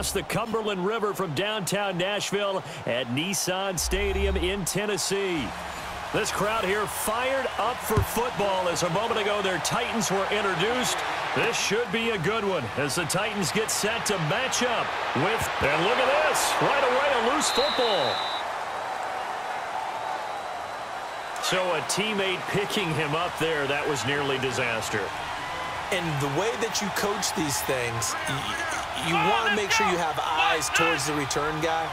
across the Cumberland River from downtown Nashville at Nissan Stadium in Tennessee. This crowd here fired up for football as a moment ago their Titans were introduced. This should be a good one as the Titans get set to match up with, and look at this, right away a loose football. So a teammate picking him up there, that was nearly disaster. And the way that you coach these things, you want to make sure you have eyes towards the return guy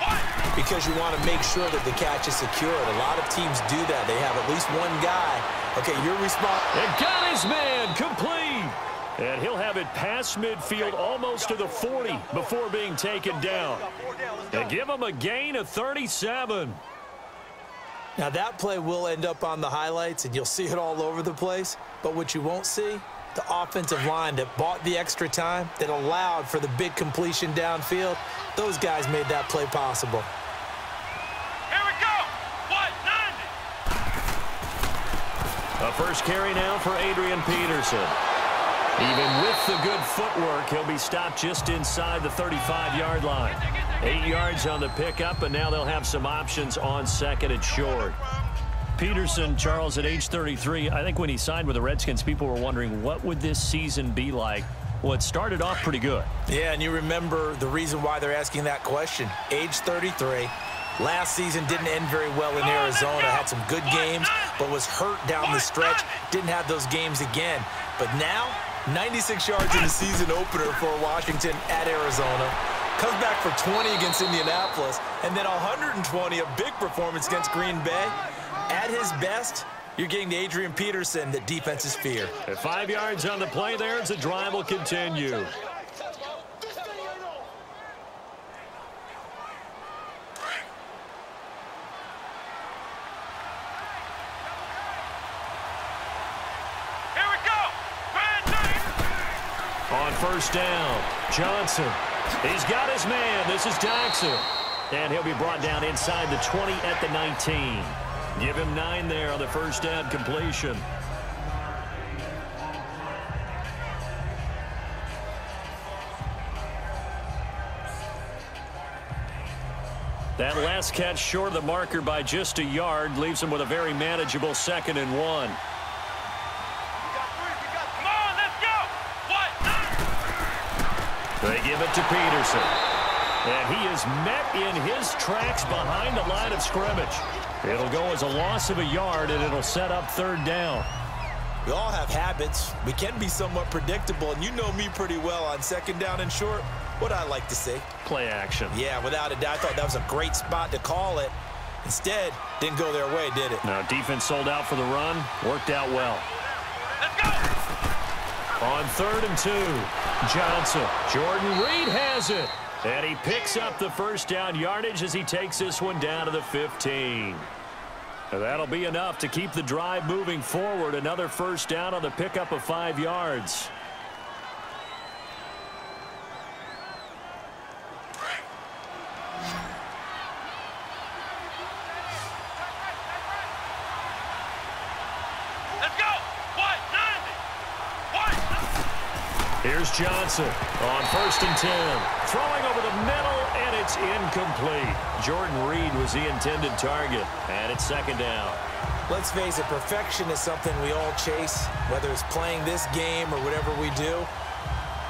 because you want to make sure that the catch is secured. A lot of teams do that. They have at least one guy. Okay, you're responsible. And got his man complete. And he'll have it past midfield almost to the 40 before being taken down. And give him a gain of 37. Now that play will end up on the highlights and you'll see it all over the place. But what you won't see, the offensive line that bought the extra time, that allowed for the big completion downfield, those guys made that play possible. Here we go. 190. A first carry now for Adrian Peterson. Even with the good footwork, he'll be stopped just inside the 35-yard line. 8 yards on the pickup, and now they'll have some options on second and short. Peterson, Charles, at age 33, I think when he signed with the Redskins, people were wondering what would this season be like. Well, it started off pretty good. Yeah, and you remember the reason why they're asking that question. Age 33. Last season didn't end very well in Arizona. Had some good games, but was hurt down the stretch. Didn't have those games again. But now, 96 yards in the season opener for Washington at Arizona. Comes back for 20 against Indianapolis. And then 120, a big performance against Green Bay. At his best, you're getting to Adrian Peterson that defenses fear. At 5 yards on the play there as the drive will continue. Here we go. On first down, Johnson. He's got his man. This is Jackson. And he'll be brought down inside the 20 at the 19. Give him 9 there on the first down completion. That last catch short of the marker by just a yard leaves him with a very manageable 2nd and 1. Come on, let's go. They give it to Peterson. And he is met in his tracks behind the line of scrimmage. It'll go as a loss of a yard, and it'll set up 3rd down. We all have habits. We can be somewhat predictable, and you know me pretty well on 2nd down and short. What I like to say. Play action. Yeah, without a doubt. I thought that was a great spot to call it. Instead, didn't go their way, did it? Now, defense sold out for the run. Worked out well. Let's go. On 3rd and 2, Johnson. Jordan Reed has it. And he picks up the first down yardage as he takes this one down to the 15. And that'll be enough to keep the drive moving forward. Another first down on the pickup of 5 yards. Let's go. 190. Here's Johnson on 1st and 10. Throwing over the middle, and it's incomplete. Jordan Reed was the intended target, and it's 2nd down. Let's face it, perfection is something we all chase, whether it's playing this game or whatever we do.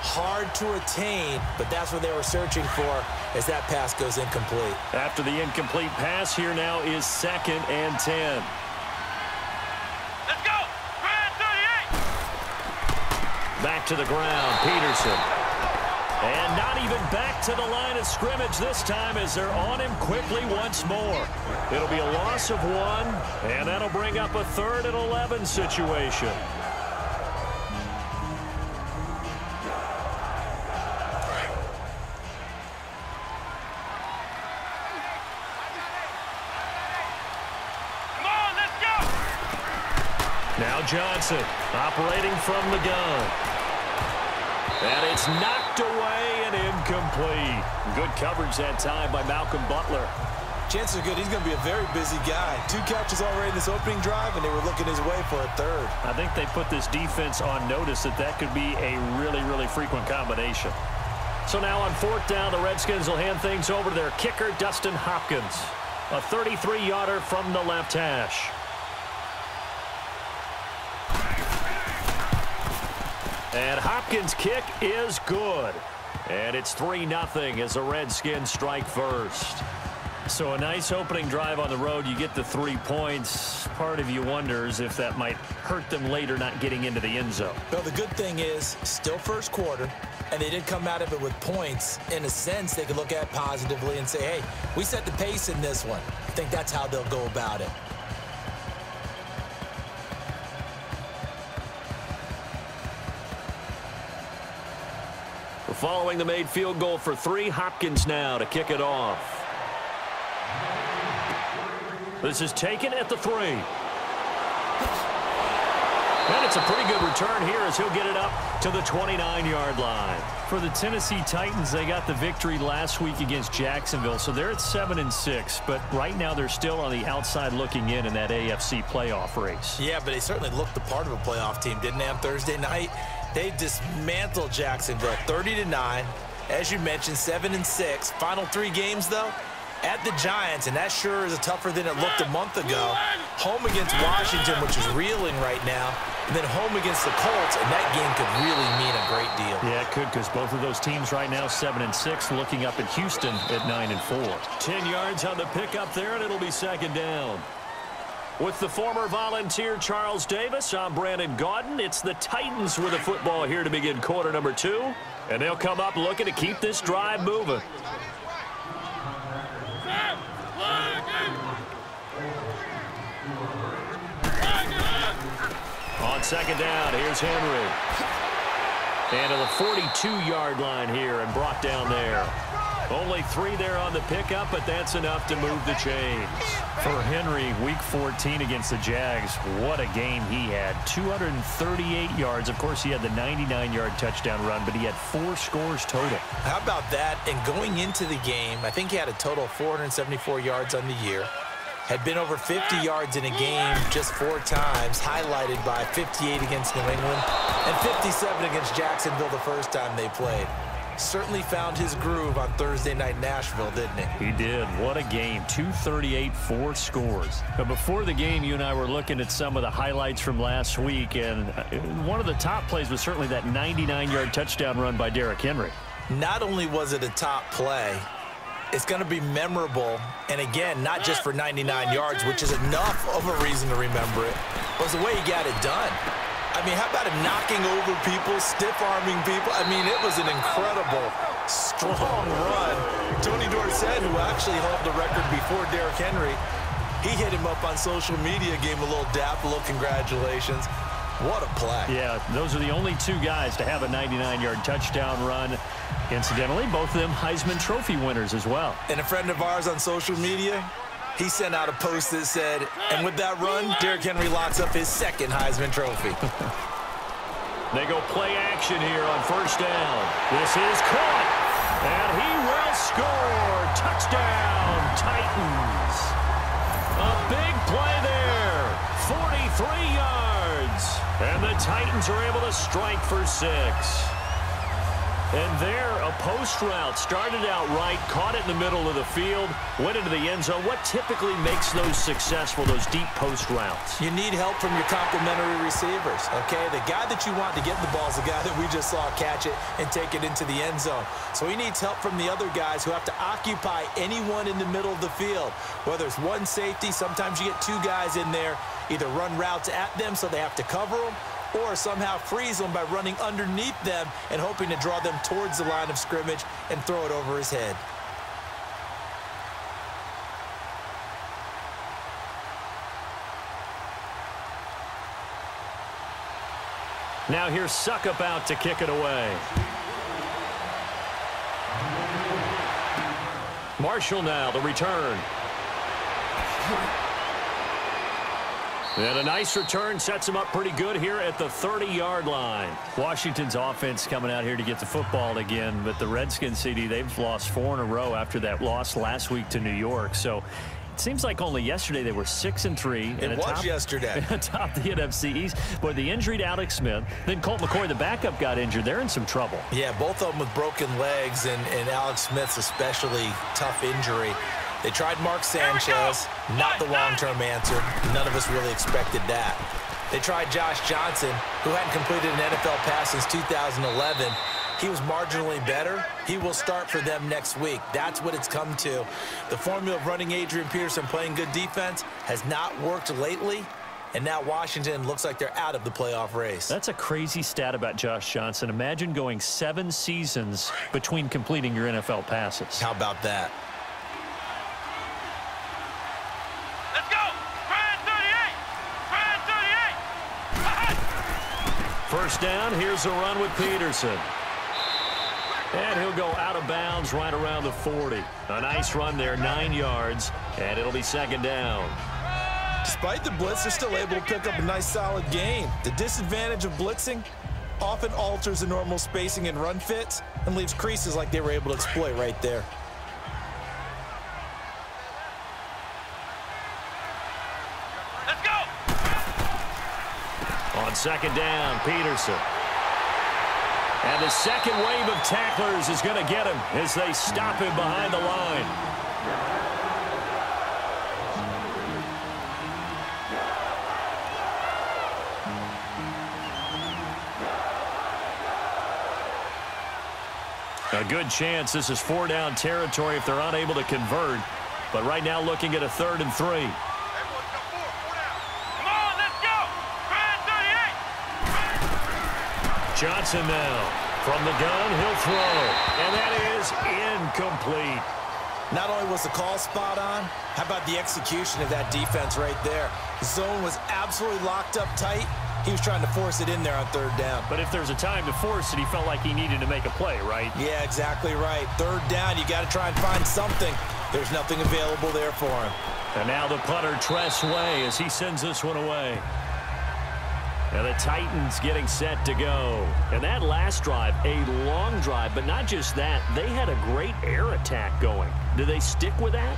Hard to attain, but that's what they were searching for as that pass goes incomplete. After the incomplete pass, here now is 2nd and 10. Let's go. 38. Back to the ground, Peterson. And not even back to the line of scrimmage this time as they're on him quickly once more. It'll be a loss of 1, and that'll bring up a 3rd and 11 situation. Come on, let's go. Now Johnson operating from the gun. And it's knocked away and incomplete. Good coverage that time by Malcolm Butler. Chances are good. He's going to be a very busy guy. 2 catches already in this opening drive, and they were looking his way for a 3rd. I think they put this defense on notice that that could be a really, really frequent combination. So now on 4th down, the Redskins will hand things over to their kicker, Dustin Hopkins. A 33-yarder from the left hash. And Hopkins' kick is good. And it's 3-0 as the Redskins strike first. So a nice opening drive on the road. You get the 3 points. Part of you wonders if that might hurt them later not getting into the end zone. Well, the good thing is still first quarter, and they did come out of it with points. In a sense, they could look at it positively and say, hey, we set the pace in this one. I think that's how they'll go about it. Following the made field goal for 3, Hopkins now to kick it off. This is taken at the 3. And it's a pretty good return here as he'll get it up to the 29-yard line. For the Tennessee Titans, they got the victory last week against Jacksonville, so they're at 7-6. But right now they're still on the outside looking in that AFC playoff race. Yeah, but they certainly looked the part of a playoff team, didn't they, on Thursday night? They dismantled Jacksonville 30-9. As you mentioned, 7-6. Final 3 games, though, at the Giants, and that sure is tougher than it looked a month ago. Home against Washington, which is reeling right now, and then home against the Colts, and that game could really mean a great deal. Yeah, it could, because both of those teams right now 7-6, looking up at Houston at 9-4. 10 yards on the pickup there, and it'll be 2nd down. With the former Volunteer Charles Davis, I'm Brandon Gaudin. It's the Titans with the football here to begin quarter number 2. And they'll come up looking to keep this drive moving. On 2nd down, here's Henry. And to the 42-yard line here and brought down there. Only 3 there on the pickup, but that's enough to move the chains. For Henry, week 14 against the Jags, what a game he had. 238 yards. Of course, he had the 99-yard touchdown run, but he had 4 scores total. How about that? And going into the game, I think he had a total of 474 yards on the year. Had been over 50 yards in a game just 4 times, highlighted by 58 against New England and 57 against Jacksonville the first time they played. Certainly found his groove on Thursday night in Nashville, didn't he? He did. What a game. 238, 4 scores. But before the game, you and I were looking at some of the highlights from last week, and one of the top plays was certainly that 99-yard touchdown run by Derrick Henry. Not only was it a top play, it's going to be memorable, and again, not just for 99 yards, which is enough of a reason to remember it, was the way he got it done. I mean, how about him knocking over people, stiff-arming people? I mean, it was an incredible, strong run. Tony Dorsett, who actually held the record before Derrick Henry, he hit him up on social media, gave him a little dap, a little congratulations. What a play. Yeah, those are the only 2 guys to have a 99-yard touchdown run. Incidentally, both of them Heisman Trophy winners as well. And a friend of ours on social media, he sent out a post that said, and with that run, Derrick Henry locks up his 2nd Heisman Trophy. They go play action here on 1st down. This is caught, and he will score. Touchdown, Titans. A big play there, 43 yards. And the Titans are able to strike for 6. And there, a post route started out right, caught it in the middle of the field, went into the end zone. What typically makes those successful, those deep post routes? You need help from your complementary receivers, okay? The guy that you want to get the ball is the guy that we just saw catch it and take it into the end zone. So he needs help from the other guys who have to occupy anyone in the middle of the field. Whether it's one safety, sometimes you get 2 guys in there, either run routes at them so they have to cover them, or somehow freeze them by running underneath them and hoping to draw them towards the line of scrimmage and throw it over his head. Now here's Suckup out to kick it away. Marshall now, the return. And a nice return sets him up pretty good here at the 30-yard line. Washington's offense coming out here to get the football again, but the Redskins, CD, they've lost 4 in a row after that loss last week to New York. So It seems like only yesterday they were 6-3. It was yesterday. Atop the NFC East. But the injury to Alex Smith, then Colt McCoy, the backup, got injured. They're in some trouble. Yeah, both of them with broken legs, and Alex Smith's especially tough injury. They tried Mark Sanchez, not the long-term answer. None of us really expected that. They tried Josh Johnson, who hadn't completed an NFL pass since 2011. He was marginally better. He will start for them next week. That's what it's come to. The formula of running Adrian Peterson, playing good defense, has not worked lately. And now Washington looks like they're out of the playoff race. That's a crazy stat about Josh Johnson. Imagine going 7 seasons between completing your NFL passes. How about that? Let's go! Brand 38! Brand 38! First down, here's a run with Peterson. And he'll go out of bounds right around the 40. A nice run there, 9 yards, and it'll be second down. Despite the blitz, they're still able to pick up a nice solid gain. The disadvantage of blitzing often alters the normal spacing and run fits and leaves creases like they were able to exploit right there. Let's go! On second down, Peterson. And the second wave of tacklers is going to get him as they stop him behind the line. A good chance this is 4-down territory if they're unable to convert. But right now looking at a 3rd and 3. Everyone come forward, 4 down. Come on, let's go! Brand 38! Johnson now. From the gun, he'll throw. And that is incomplete. Not only was the call spot on, how about the execution of that defense right there? The zone was absolutely locked up tight. He was trying to force it in there on 3rd down. But if there's a time to force it, he felt like he needed to make a play, right? Yeah, exactly right. 3rd down, you got to try and find something. There's nothing available there for him. And now the punter, Tress Way, as he sends this one away. And the Titans getting set to go. And that last drive, a long drive, but not just that. They had a great air attack going. Do they stick with that?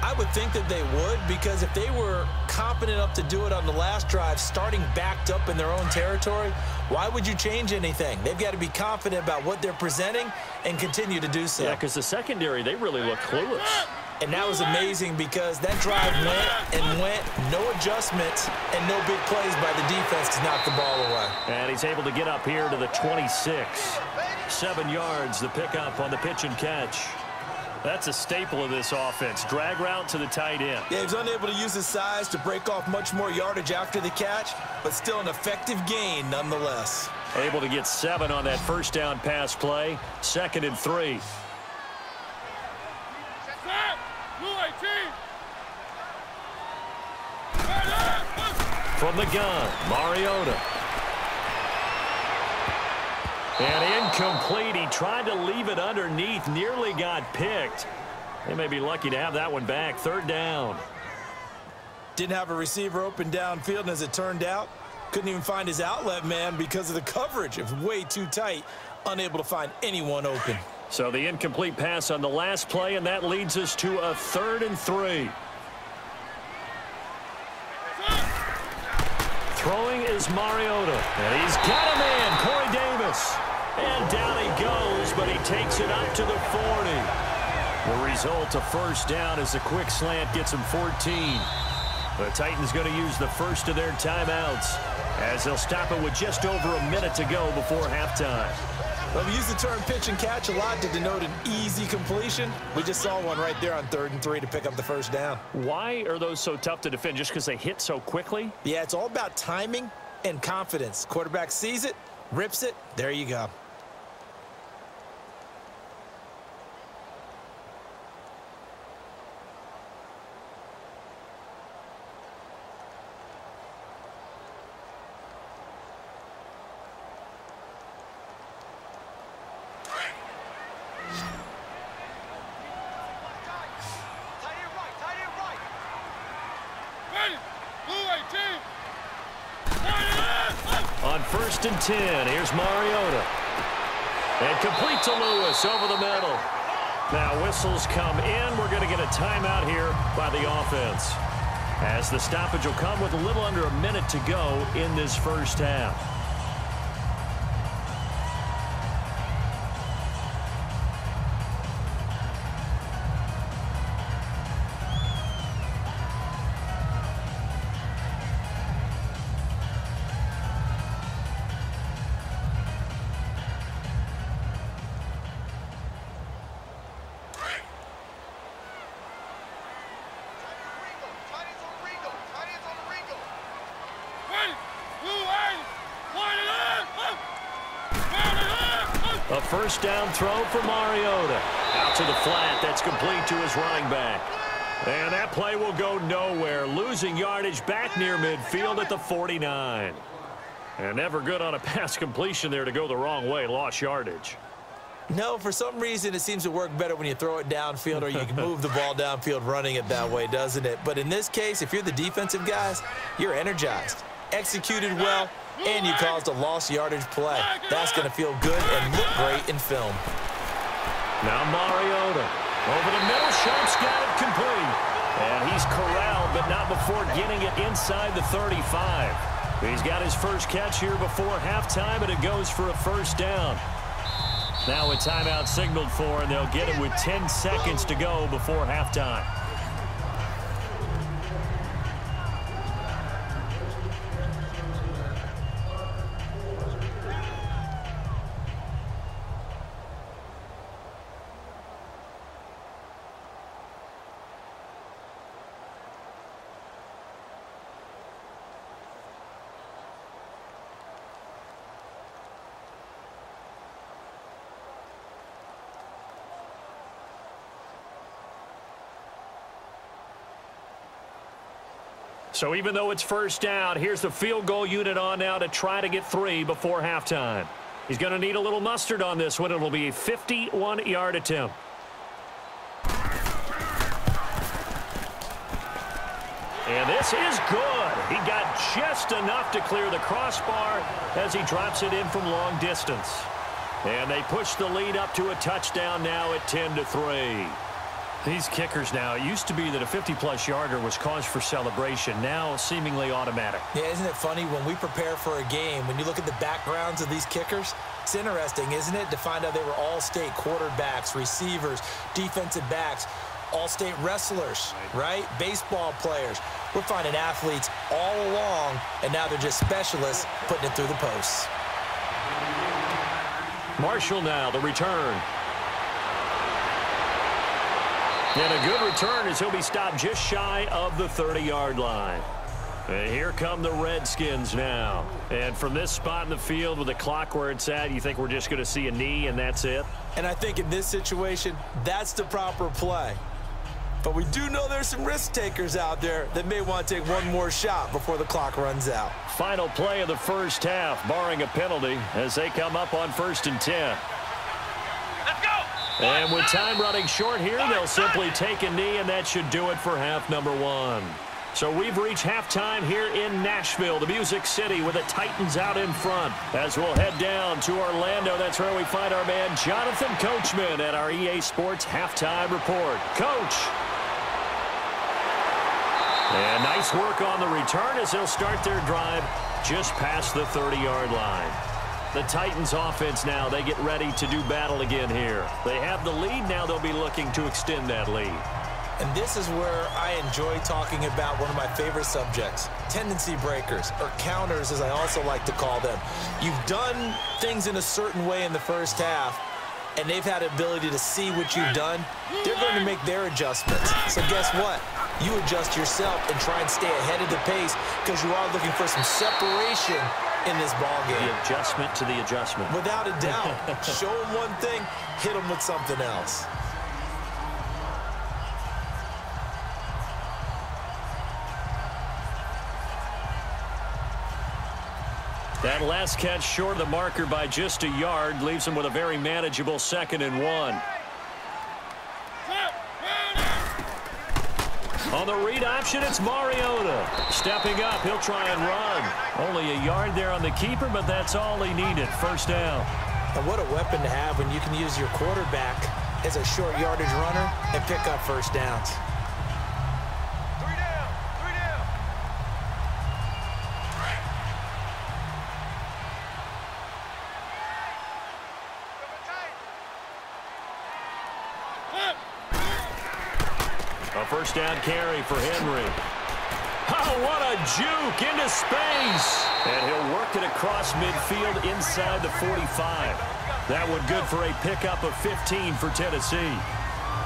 I would think that they would, because if they were competent enough to do it on the last drive, starting backed up in their own territory, why would you change anything? They've got to be confident about what they're presenting and continue to do so. Yeah, because the secondary, they really look clueless. And that was amazing because that drive went, no adjustments, and no big plays by the defense to knock the ball away. And he's able to get up here to the 26. 7 yards, the pickup on the pitch and catch. That's a staple of this offense. Drag route to the tight end. Yeah, he was unable to use his size to break off much more yardage after the catch, but still an effective gain nonetheless. Able to get 7 on that first down pass play. 2nd and 3. From the gun, Mariota. And incomplete. He tried to leave it underneath, nearly got picked. They may be lucky to have that one back. 3rd down. Didn't have a receiver open downfield, and as it turned out, couldn't even find his outlet man because of the coverage. It was way too tight, unable to find anyone open. So the incomplete pass on the last play, and that leads us to a 3rd and 3. Throwing is Mariota, and he's got a man, Corey Davis. And down he goes, but he takes it up to the 40. The result, a first down as a quick slant gets him 14. The Titans going to use the first of their timeouts as they'll stop it with just over a minute to go before halftime. Well, we use the term pitch and catch a lot to denote an easy completion. We just saw one right there on 3rd and 3 to pick up the first down. Why are those so tough to defend? Just because they hit so quickly? Yeah, it's all about timing and confidence. Quarterback sees it, rips it, there you go. On 1st and 10, here's Mariota. And complete to Lewis over the middle. Now whistles come in. We're going to get a timeout here by the offense, as the stoppage will come with a little under a minute to go in this first half. A first down throw for Mariota. Out to the flat. That's complete to his running back. And that play will go nowhere. Losing yardage back near midfield at the 49. And never good on a pass completion there to go the wrong way. Lost yardage. No, for some reason it seems to work better when you throw it downfield or you can move the ball downfield running it that way, doesn't it? But in this case, if you're the defensive guys, you're energized. Executed well, and you caused a lost yardage play. That's going to feel good and look great in film. Now Mariota. Over the middle, Sharp's got it complete. And he's corralled, but not before getting it inside the 35. He's got his first catch here before halftime, and it goes for a first down. Now a timeout signaled for, and they'll get it with 10 seconds to go before halftime. So even though it's first down, here's the field goal unit on now to try to get 3 before halftime. He's going to need a little mustard on this one. It'll be a 51-yard attempt. And this is good. He got just enough to clear the crossbar as he drops it in from long distance. And they push the lead up to a touchdown now at 10-3. These kickers now, it used to be that a 50-plus yarder was cause for celebration. Now seemingly automatic. Yeah, isn't it funny when we prepare for a game, when you look at the backgrounds of these kickers, it's interesting, isn't it, to find out they were all-state quarterbacks, receivers, defensive backs, all-state wrestlers, right? Baseball players. We're finding athletes all along, and now they're just specialists putting it through the posts. Marshall now, the return. And a good return as he'll be stopped just shy of the 30-yard line. And here come the Redskins now. And from this spot in the field with the clock where it's at, you think we're just going to see a knee and that's it? And I think in this situation, that's the proper play. But we do know there's some risk takers out there that may want to take one more shot before the clock runs out. Final play of the first half, barring a penalty, as they come up on 1st and 10. And with time running short here, they'll simply take a knee, and that should do it for half number 1. So we've reached halftime here in Nashville, the Music City, with the Titans out in front. As we'll head down to Orlando, that's where we find our man Jonathan Coachman at our EA Sports Halftime Report. Coach. And nice work on the return as they'll start their drive just past the 30-yard line. The Titans offense now, they get ready to do battle again here. They have the lead. Now they'll be looking to extend that lead. And this is where I enjoy talking about one of my favorite subjects, tendency breakers, or counters as I also like to call them. You've done things in a certain way in the first half, and they've had the ability to see what you've done. They're going to make their adjustments. So guess what? You adjust yourself and try and stay ahead of the pace because you are looking for some separation in this ball game. The adjustment to the adjustment. Without a doubt. Show them one thing, hit them with something else. That last catch short of the marker by just a yard leaves him with a very manageable 2nd and 1. On the read option, it's Mariota. Stepping up, he'll try and run. Only a yard there on the keeper, but that's all he needed. First down. And what a weapon to have when you can use your quarterback as a short yardage runner and pick up first downs. Three down. A first down carry for Henry. Oh, what a juke into space. And he'll work it across midfield inside the 45. That one good for a pickup of 15 for Tennessee.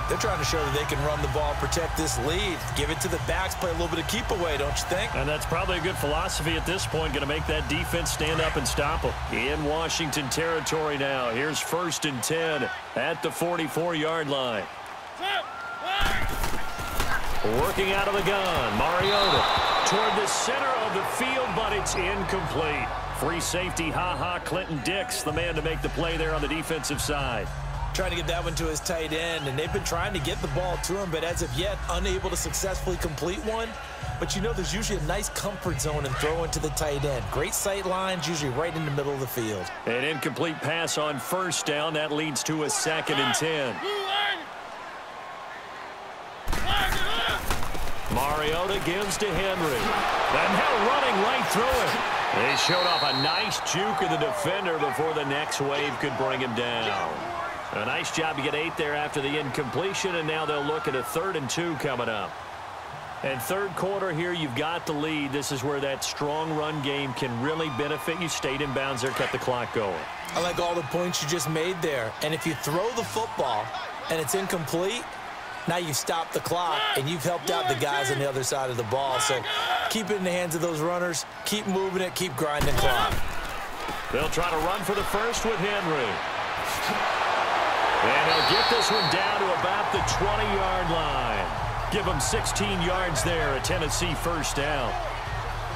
They're trying to show that they can run the ball, protect this lead. Give it to the backs, play a little bit of keep away, don't you think? And that's probably a good philosophy at this point, going to make that defense stand up and stop them. In Washington territory now. Here's 1st and 10 at the 44-yard line. Working out of the gun, Mariota toward the center of the field, but it's incomplete. Free safety, Clinton Dix, the man to make the play there on the defensive side. Trying to get that one to his tight end, and they've been trying to get the ball to him, but as of yet, unable to successfully complete one. But you know there's usually a nice comfort zone in throwing to the tight end. Great sight lines, usually right in the middle of the field. An incomplete pass on first down. That leads to a 2nd and 10. Mariota gives to Henry. And now running right through it. They showed off a nice juke of the defender before the next wave could bring him down. A nice job to get 8 there after the incompletion, and now they'll look at a 3rd and 2 coming up. And third quarter here, you've got the lead. This is where that strong run game can really benefit you. Stayed in bounds there, kept the clock going. I like all the points you just made there. And if you throw the football and it's incomplete, now you've stopped the clock, and you've helped out the guys on the other side of the ball. So keep it in the hands of those runners. Keep moving it. Keep grinding clock. They'll try to run for the first with Henry. And they'll get this one down to about the 20-yard line. Give them 16 yards there, a Tennessee first down.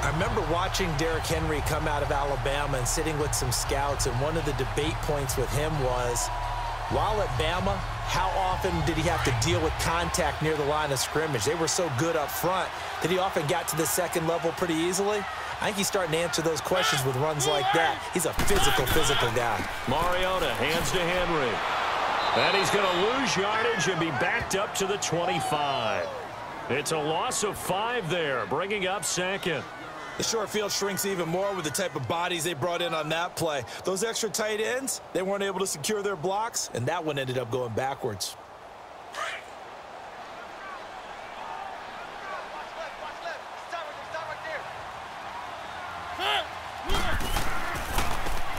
I remember watching Derrick Henry come out of Alabama and sitting with some scouts, and one of the debate points with him was, while at Bama, how often did he have to deal with contact near the line of scrimmage? They were so good up front that he often got to the second level pretty easily. I think he's starting to answer those questions with runs like that. He's a physical guy. Mariota hands to Henry. And he's going to lose yardage and be backed up to the 25. It's a loss of 5 there, bringing up 2nd. The short field shrinks even more with the type of bodies they brought in on that play. Those extra tight ends, they weren't able to secure their blocks, and that one ended up going backwards.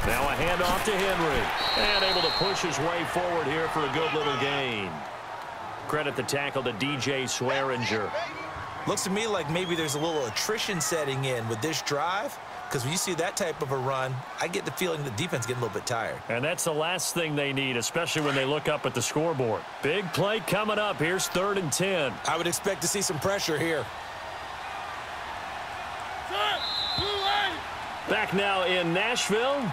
Now a handoff to Henry. And able to push his way forward here for a good little gain. Credit the tackle to DJ Swearinger. Looks to me like maybe there's a little attrition setting in with this drive, because when you see that type of a run, I get the feeling the defense getting a little bit tired. And that's the last thing they need, especially when they look up at the scoreboard. Big play coming up. Here's 3rd and 10. I would expect to see some pressure here. Back now in Nashville.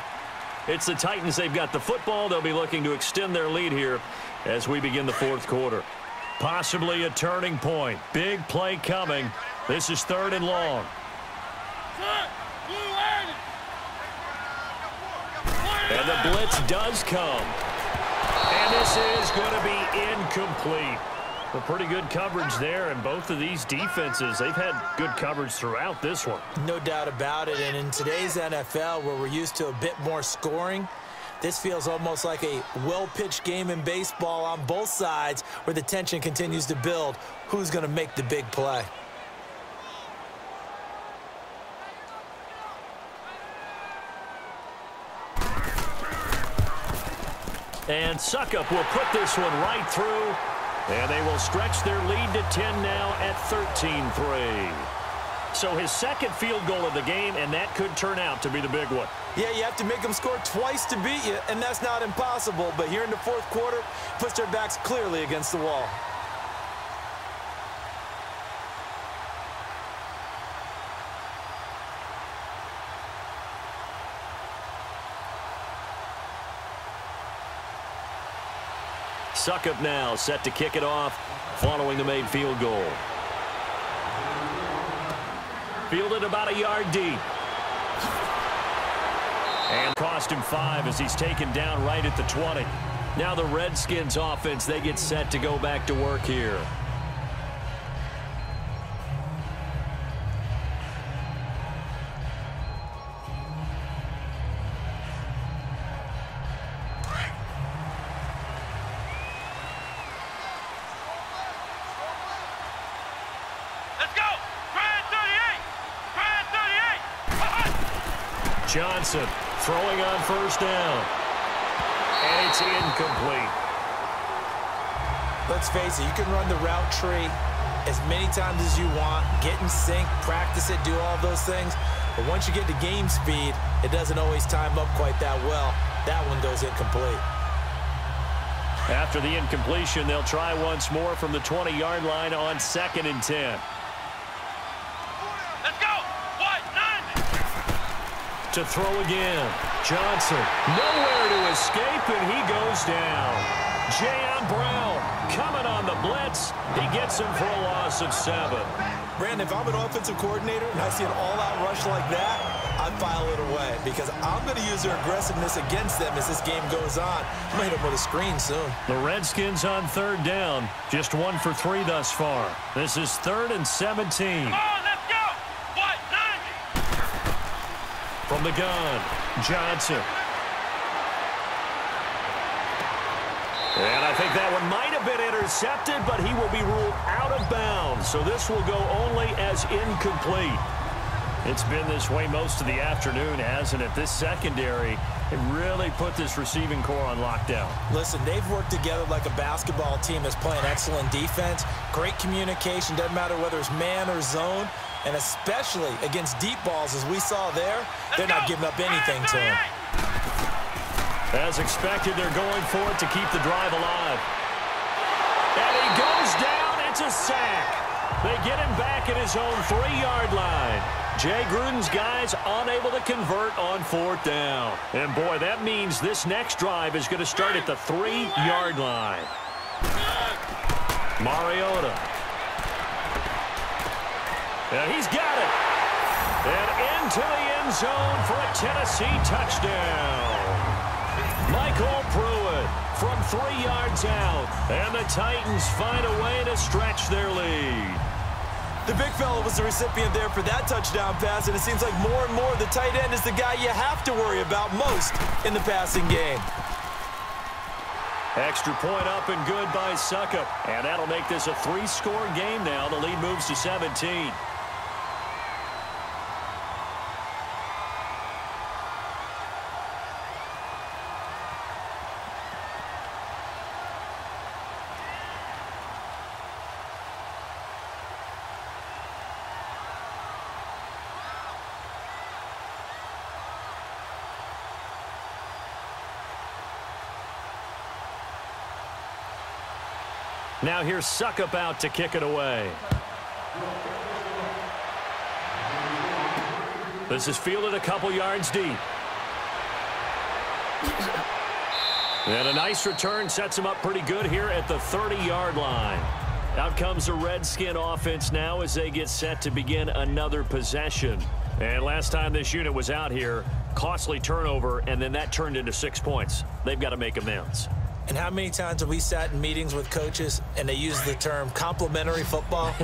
It's the Titans. They've got the football. They'll be looking to extend their lead here as we begin the 4th quarter. Possibly a turning point. Big play coming. This is 3rd and long. And the blitz does come. And this is going to be incomplete. A pretty good coverage there, and both of these defenses, they've had good coverage throughout this one. No doubt about it, and in today's NFL, where we're used to a bit more scoring, this feels almost like a well-pitched game in baseball on both sides where the tension continues to build. Who's going to make the big play? And Suckup will put this one right through, and they will stretch their lead to 10 now at 13-3. So his 2nd field goal of the game, and that could turn out to be the big one. Yeah, you have to make them score twice to beat you, and that's not impossible. But here in the 4th quarter, puts their backs clearly against the wall. Suckup now set to kick it off following the made field goal. Fielded about a yard deep. And cost him 5 as he's taken down right at the 20. Now the Redskins offense, they get set to go back to work here. Johnson throwing on first down. And it's incomplete. Let's face it, you can run the route tree as many times as you want, get in sync, practice it, do all those things. But once you get to game speed, it doesn't always time up quite that well. That one goes incomplete. After the incompletion, they'll try once more from the 20-yard line on 2nd and 10. To throw again. Johnson, nowhere to escape, and he goes down. Jayon Brown coming on the blitz. He gets him for a loss of 7. Brandon, if I'm an offensive coordinator and I see an all-out rush like that, I'd file it away because I'm going to use their aggressiveness against them as this game goes on. I'm going to hit them with a screen soon. The Redskins on 3rd down. Just 1 for 3 thus far. This is 3rd and 17. From the gun, Johnson. And I think that one might have been intercepted, but he will be ruled out of bounds. So this will go only as incomplete. It's been this way most of the afternoon, hasn't it? This secondary, it really put this receiving core on lockdown. Listen, they've worked together like a basketball team that's playing excellent defense. Great communication, doesn't matter whether it's man or zone. And especially against deep balls, as we saw there, they're not giving up anything to him. As expected, they're going for it to keep the drive alive. And he goes down. It's a sack. They get him back at his own 3-yard line. Jay Gruden's guys unable to convert on 4th down. And, boy, that means this next drive is going to start at the 3-yard line. Mariota. And he's got it. And into the end zone for a Tennessee touchdown. Michael Pruitt from 3 yards out. And the Titans find a way to stretch their lead. The big fella was the recipient there for that touchdown pass, and it seems like more and more the tight end is the guy you have to worry about most in the passing game. Extra point up and good by Suckup. And that'll make this a 3-score game now. The lead moves to 17. Now here's Suckup out to kick it away. This is fielded a couple yards deep. And a nice return sets him up pretty good here at the 30-yard line. Out comes the Redskin offense now as they get set to begin another possession. And last time this unit was out here, costly turnover, and then that turned into 6 points. They've got to make amends. And how many times have we sat in meetings with coaches and they use the term complementary football?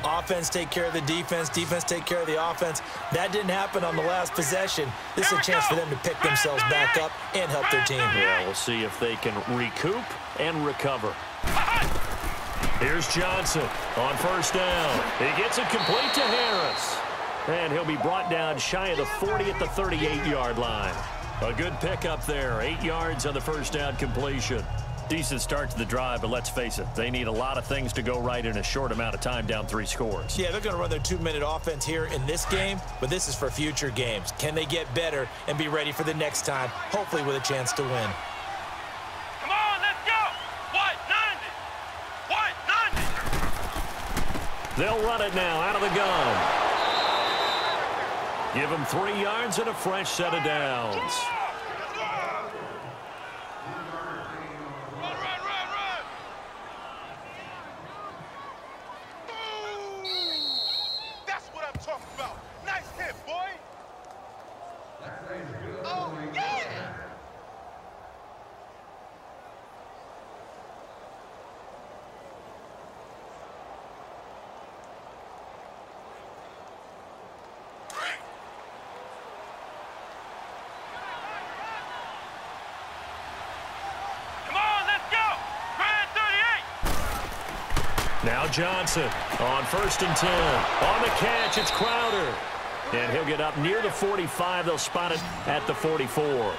Offense take care of the defense, defense take care of the offense. That didn't happen on the last possession. This is a chance for them to pick themselves back up and help their team. Yeah, we'll see if they can recoup and recover. Here's Johnson on first down. He gets it complete to Harris. And he'll be brought down shy of the 40 at the 38-yard line. A good pickup there, 8 yards on the first down completion. Decent start to the drive, but let's face it, they need a lot of things to go right in a short amount of time, down 3 scores. Yeah, they're going to run their 2-minute offense here in this game, but this is for future games. Can they get better and be ready for the next time, hopefully with a chance to win? Come on, let's go! White 90! White 90! They'll run it now out of the gun. Give him 3 yards and a fresh set of downs. Run! That's what I'm talking about. Nice hit, boy. Oh, yeah! Now Johnson on 1st and 10. On the catch, it's Crowder. And he'll get up near the 45. They'll spot it at the 44.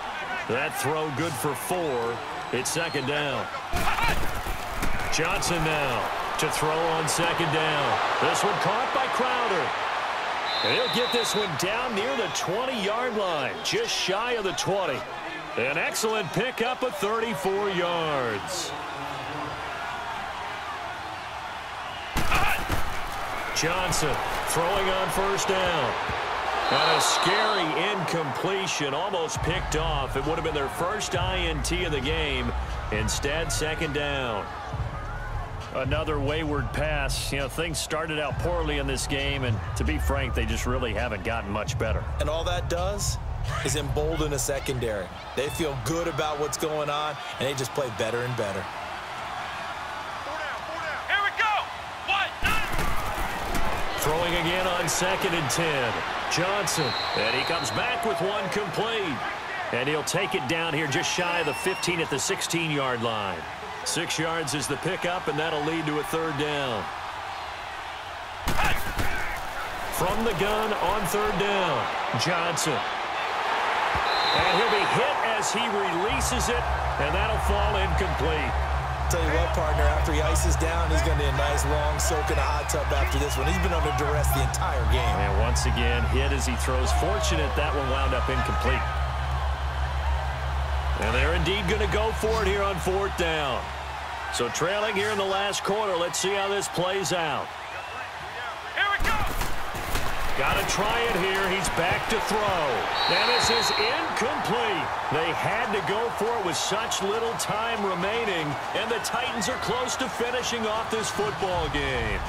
That throw good for 4. It's 2nd down. Johnson now to throw on 2nd down. This one caught by Crowder. And he'll get this one down near the 20-yard line, just shy of the 20. An excellent pickup of 34 yards. Johnson throwing on 1st down. And a scary incompletion, almost picked off. It would have been their first INT of the game. Instead, 2nd down. Another wayward pass. You know, things started out poorly in this game, and to be frank, they just really haven't gotten much better. And all that does is embolden a secondary. They feel good about what's going on, and they just play better and better. 4 down. Here we go. What? Throwing again on 2nd and 10. Johnson, and he comes back with one complete. And he'll take it down here just shy of the 15 at the 16-yard line. 6 yards is the pickup, and that'll lead to a 3rd down. From the gun on 3rd down, Johnson. And he'll be hit as he releases it, and that'll fall incomplete. Tell you what, partner, after he ices down, he's going to need a nice long soak in a hot tub after this one. He's been under duress the entire game. And once again, hit as he throws. Fortunate that one wound up incomplete. And they're indeed going to go for it here on 4th down. So trailing here in the last quarter, let's see how this plays out. Here we go. Got to try it here. He's back to throw. And this is incomplete. They had to go for it with such little time remaining, and the Titans are close to finishing off this football game.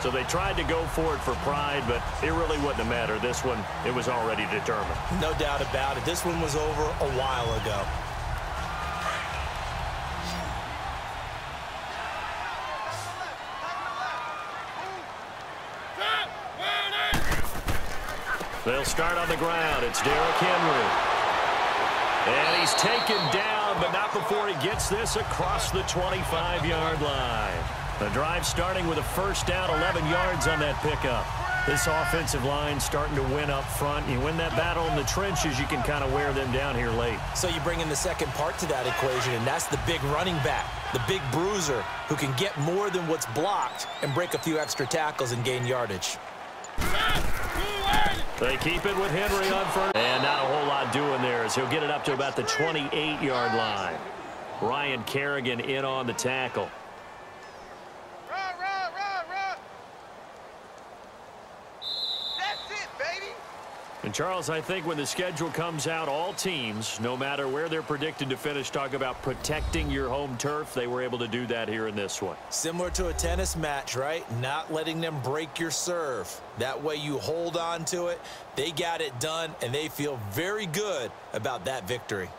So they tried to go for it for pride, but it really wouldn't have mattered. This one, it was already determined. No doubt about it. This one was over a while ago. They'll start on the ground. It's Derrick Henry. And he's taken down, but not before he gets this across the 25-yard line. The drive starting with a 1st down, 11 yards on that pickup. This offensive line starting to win up front. You win that battle in the trenches, you can kind of wear them down here late. So you bring in the second part to that equation, and that's the big running back, the big bruiser, who can get more than what's blocked and break a few extra tackles and gain yardage. They keep it with Henry on 1st. And not a whole lot doing there as he'll get it up to about the 28-yard line. Ryan Kerrigan in on the tackle. Run. That's it, baby. And, Charles, I think when the schedule comes out, all teams, no matter where they're predicted to finish, talk about protecting your home turf. They were able to do that here in this one. Similar to a tennis match, right? Not letting them break your serve. That way you hold on to it. They got it done, and they feel very good about that victory.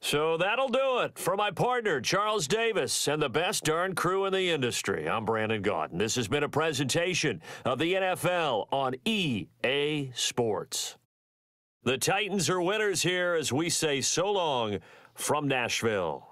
So that'll do it for my partner, Charles Davis, and the best darn crew in the industry. I'm Brandon Gaudin. This has been a presentation of the NFL on EA Sports. The Titans are winners here as we say so long from Nashville.